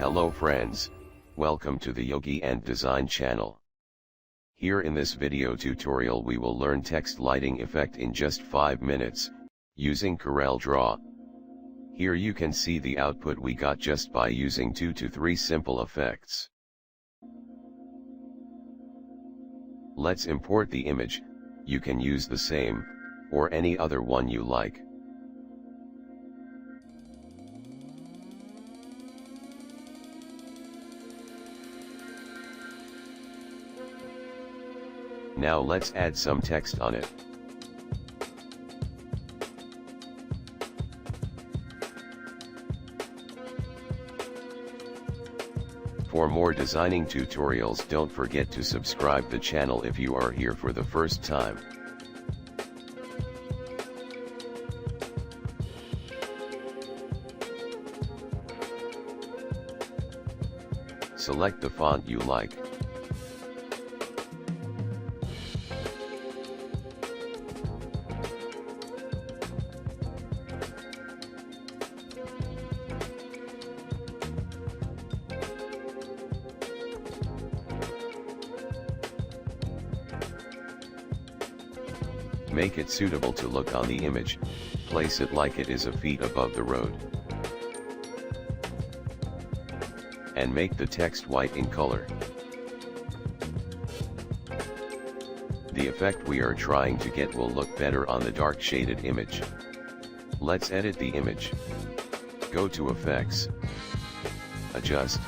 Hello friends, welcome to the Yogi and Design channel. Here in this video tutorial we will learn text lighting effect in just 5 minutes, using Corel Draw. Here you can see the output we got just by using 2 to 3 simple effects. Let's import the image. You can use the same, or any other one you like. Now let's add some text on it. For more designing tutorials, don't forget to subscribe the channel if you are here for the first time. Select the font you like. Make it suitable to look on the image, place it like it is a feet above the road. And make the text white in color. The effect we are trying to get will look better on the dark shaded image. Let's edit the image. Go to Effects, Adjust,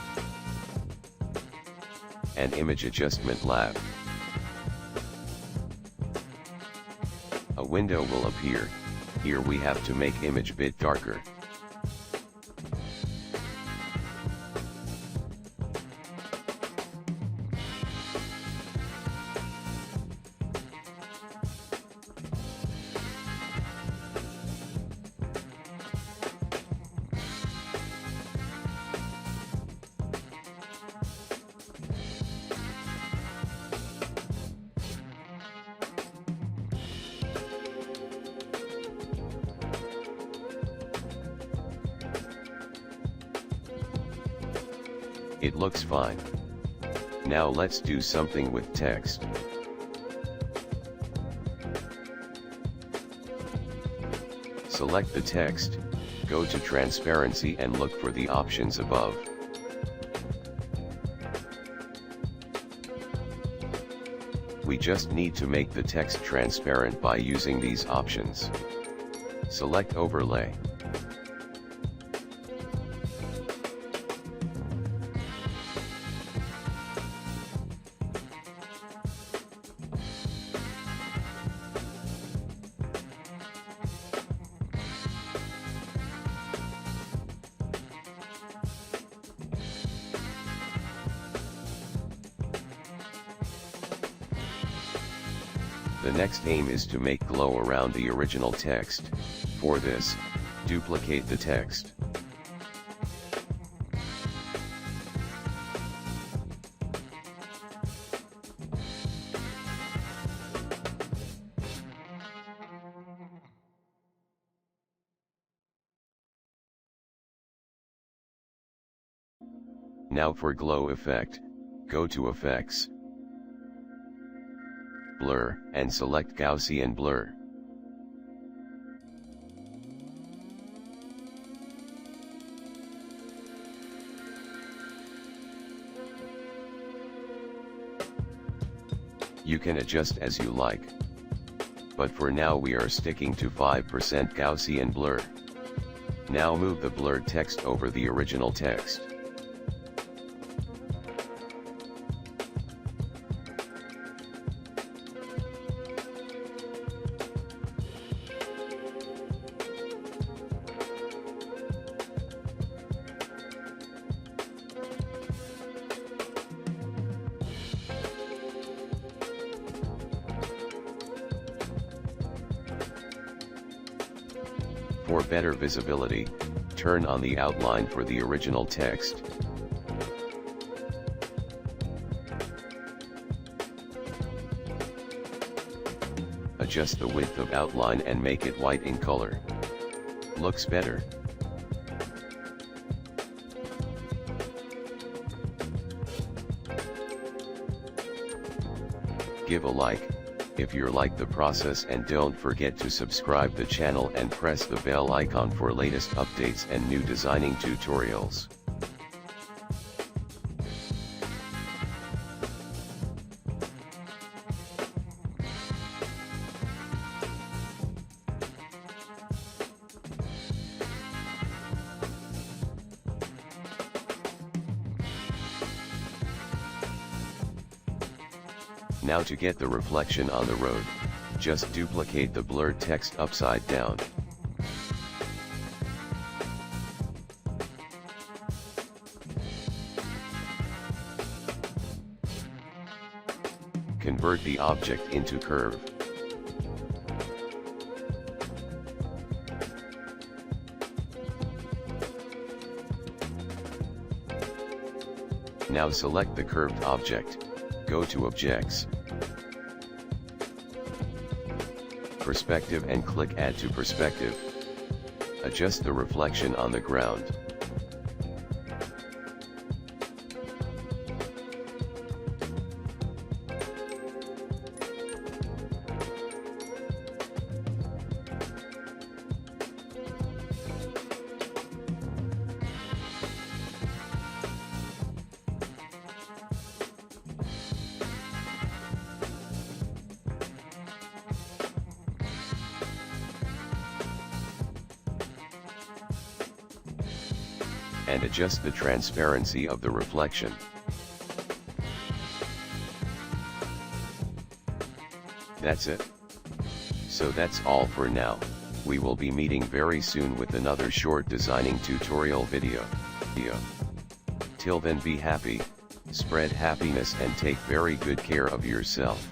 and Image Adjustment Lab. A window will appear. Here we have to make image bit darker. It looks fine. Now let's do something with text. Select the text, go to Transparency and look for the options above. We just need to make the text transparent by using these options. Select Overlay. The next aim is to make glow around the original text. For this, duplicate the text. Now for glow effect, go to Effects, Blur, and select Gaussian Blur. You can adjust as you like. But for now we are sticking to 5% Gaussian Blur. Now move the blurred text over the original text. For better visibility, turn on the outline for the original text. Adjust the width of outline and make it white in color. Looks better. give a like, if you like the process, and don't forget to subscribe the channel and press the bell icon for latest updates and new designing tutorials. Now to get the reflection on the road, just duplicate the blurred text upside down. Convert the object into curve. Now select the curved object, go to Objects, Perspective and click Add to Perspective. Adjust the reflection on the ground. And adjust the transparency of the reflection. That's it. So that's all for now. We will be meeting very soon with another short designing tutorial video. Till then, be happy, spread happiness, and take very good care of yourself.